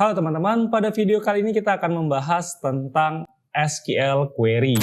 Halo teman-teman, pada video kali ini kita akan membahas tentang SQL query.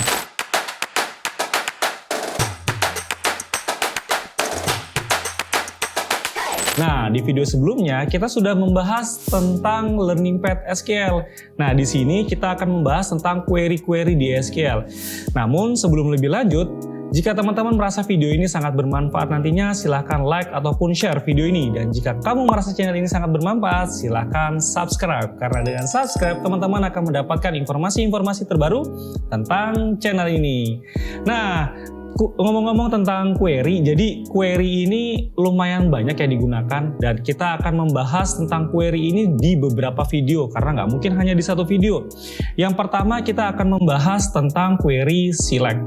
Nah, di video sebelumnya kita sudah membahas tentang learning path SQL. Nah, di sini kita akan membahas tentang query-query di SQL. Namun, sebelum lebih lanjut, jika teman-teman merasa video ini sangat bermanfaat nantinya, silahkan like ataupun share video ini. Dan jika kamu merasa channel ini sangat bermanfaat, silahkan subscribe. Karena dengan subscribe, teman-teman akan mendapatkan informasi-informasi terbaru tentang channel ini. Nah, ngomong-ngomong tentang query, jadi query ini lumayan banyak yang digunakan. Dan kita akan membahas tentang query ini di beberapa video, karena nggak mungkin hanya di satu video. Yang pertama, kita akan membahas tentang query select.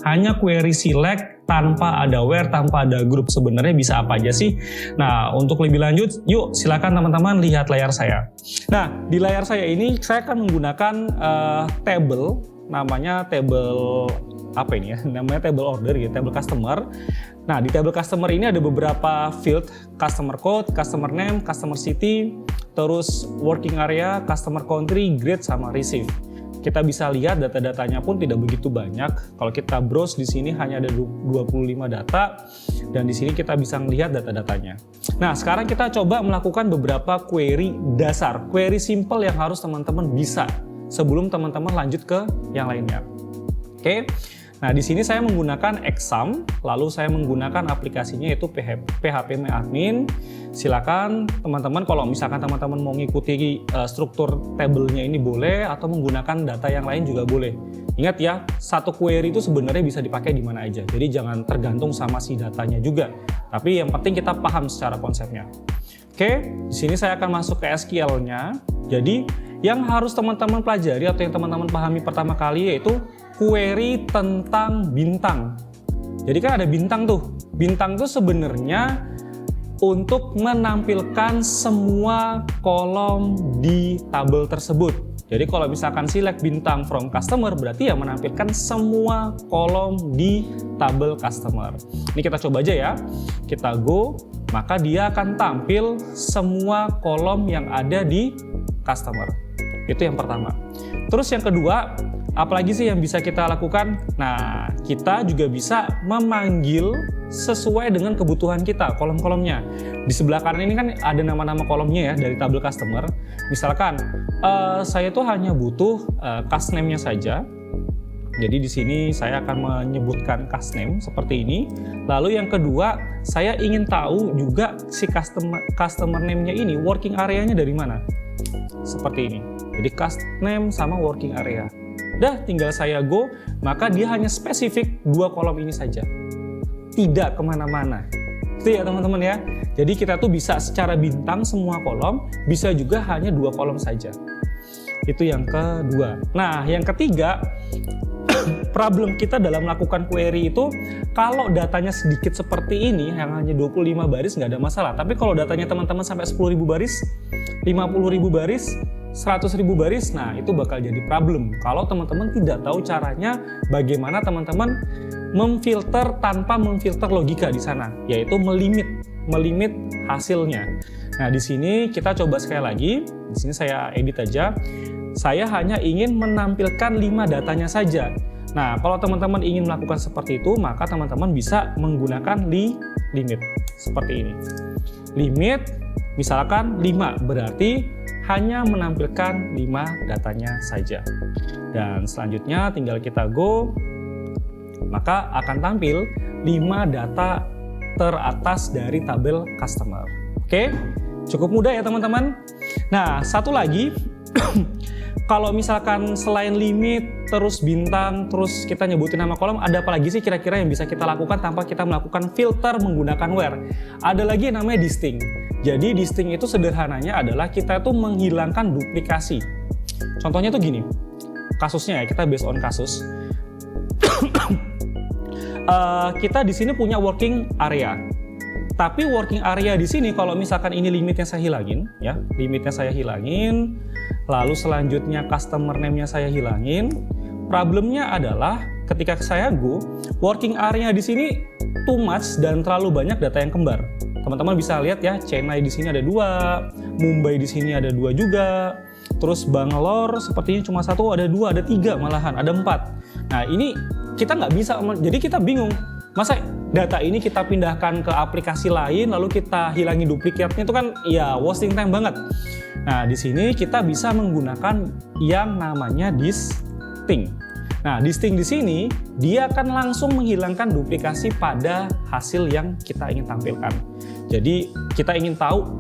Hanya query select tanpa ada where, tanpa ada group. Sebenarnya bisa apa aja sih? Nah, untuk lebih lanjut, yuk silakan teman-teman lihat layar saya. Nah, di layar saya ini saya akan menggunakan table, namanya table apa ini ya? Namanya table order gitu, table customer. Nah, di table customer ini ada beberapa field, customer code, customer name, customer city, terus working area, customer country, grade, sama receive. Kita bisa lihat data-datanya pun tidak begitu banyak. Kalau kita browse di sini hanya ada 25 data dan di sini kita bisa melihat data-datanya. Nah, sekarang kita coba melakukan beberapa query dasar, query simple yang harus teman-teman bisa sebelum teman-teman lanjut ke yang lainnya. Oke. Nah, di sini saya menggunakan exam, lalu saya menggunakan aplikasinya yaitu PHP MyAdmin. Silakan teman-teman kalau misalkan teman-teman mau mengikuti struktur tabelnya ini boleh, atau menggunakan data yang lain juga boleh. Ingat ya, satu query itu sebenarnya bisa dipakai di mana aja. Jadi jangan tergantung sama si datanya juga. Tapi yang penting kita paham secara konsepnya. Oke, di sini saya akan masuk ke SQL-nya. Jadi yang harus teman-teman pelajari atau yang teman-teman pahami pertama kali yaitu query tentang bintang. Jadi kan ada bintang tuh. Bintang tuh sebenarnya untuk menampilkan semua kolom di tabel tersebut. Jadi kalau misalkan select bintang from customer, berarti ya menampilkan semua kolom di tabel customer. Ini kita coba aja ya. Kita go, maka dia akan tampil semua kolom yang ada di customer. Itu yang pertama. Terus yang kedua, apalagi sih yang bisa kita lakukan? Nah, kita juga bisa memanggil sesuai dengan kebutuhan kita, kolom-kolomnya. Di sebelah kanan ini kan ada nama-nama kolomnya ya dari tabel customer. Misalkan, saya tuh hanya butuh cast name-nya saja. Jadi di sini saya akan menyebutkan cast name seperti ini. Lalu yang kedua, saya ingin tahu juga si customer name-nya ini working area-nya dari mana. Seperti ini. Jadi cast name sama working area. Dah, tinggal saya go, maka dia hanya spesifik dua kolom ini saja. Tidak kemana-mana. Itu ya teman-teman ya. Jadi kita tuh bisa secara bintang semua kolom, bisa juga hanya dua kolom saja. Itu yang kedua. Nah, yang ketiga, problem kita dalam melakukan query itu, kalau datanya sedikit seperti ini, yang hanya 25 baris nggak ada masalah. Tapi kalau datanya teman-teman sampai 10.000 baris, 50.000 baris, 100.000 baris, nah itu bakal jadi problem. Kalau teman-teman tidak tahu caranya bagaimana teman-teman memfilter tanpa memfilter logika di sana, yaitu melimit hasilnya. Nah, di sini kita coba sekali lagi. Di sini saya edit aja. Saya hanya ingin menampilkan 5 datanya saja. Nah, kalau teman-teman ingin melakukan seperti itu, maka teman-teman bisa menggunakan limit seperti ini. Limit misalkan 5, berarti hanya menampilkan 5 datanya saja. Dan selanjutnya tinggal kita go, maka akan tampil 5 data teratas dari tabel customer. Oke, cukup mudah ya teman-teman. Nah, satu lagi, kalau misalkan selain limit, terus bintang, terus kita nyebutin nama kolom, ada apa lagi sih kira-kira yang bisa kita lakukan tanpa kita melakukan filter menggunakan where? Ada lagi yang namanya distinct. Jadi distinct itu sederhananya adalah kita tuh menghilangkan duplikasi. Contohnya tuh gini, kasusnya ya, kita based on kasus. Kita di sini punya working area. Tapi working area di sini kalau misalkan ini limitnya saya hilangin, ya, limitnya saya hilangin, lalu selanjutnya customer name-nya saya hilangin. Problemnya adalah ketika saya go, working area di sini too much dan terlalu banyak data yang kembar. teman-teman bisa lihat ya, Chennai di sini ada 2, Mumbai di sini ada 2 juga. Terus Bangalore sepertinya cuma 1, ada 2, ada 3 malahan, ada 4. Nah ini kita nggak bisa, jadi kita bingung. Masa data ini kita pindahkan ke aplikasi lain lalu kita hilangi duplikatnya, itu kan ya wasting time banget. Nah di sini kita bisa menggunakan yang namanya distinct. Nah distinct di sini dia akan langsung menghilangkan duplikasi pada hasil yang kita ingin tampilkan. Jadi kita ingin tahu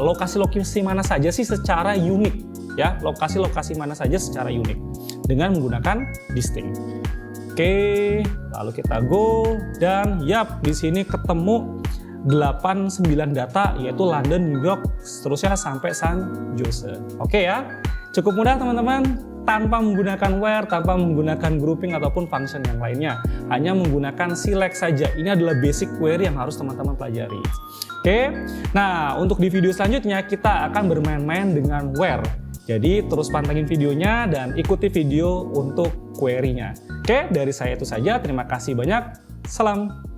lokasi-lokasi mana saja sih secara unik, ya, lokasi-lokasi mana saja secara unik dengan menggunakan distinct. Oke, lalu kita go dan yap, di sini ketemu 8-9 data, yaitu London, New York, seterusnya sampai San Jose. Oke ya, cukup mudah teman-teman, tanpa menggunakan where, tanpa menggunakan grouping ataupun function yang lainnya. Hanya menggunakan select saja. Ini adalah basic query yang harus teman-teman pelajari. Oke, nah untuk di video selanjutnya kita akan bermain-main dengan where. Jadi terus pantengin videonya dan ikuti video untuk query-nya. Oke, dari saya itu saja. Terima kasih banyak. Salam.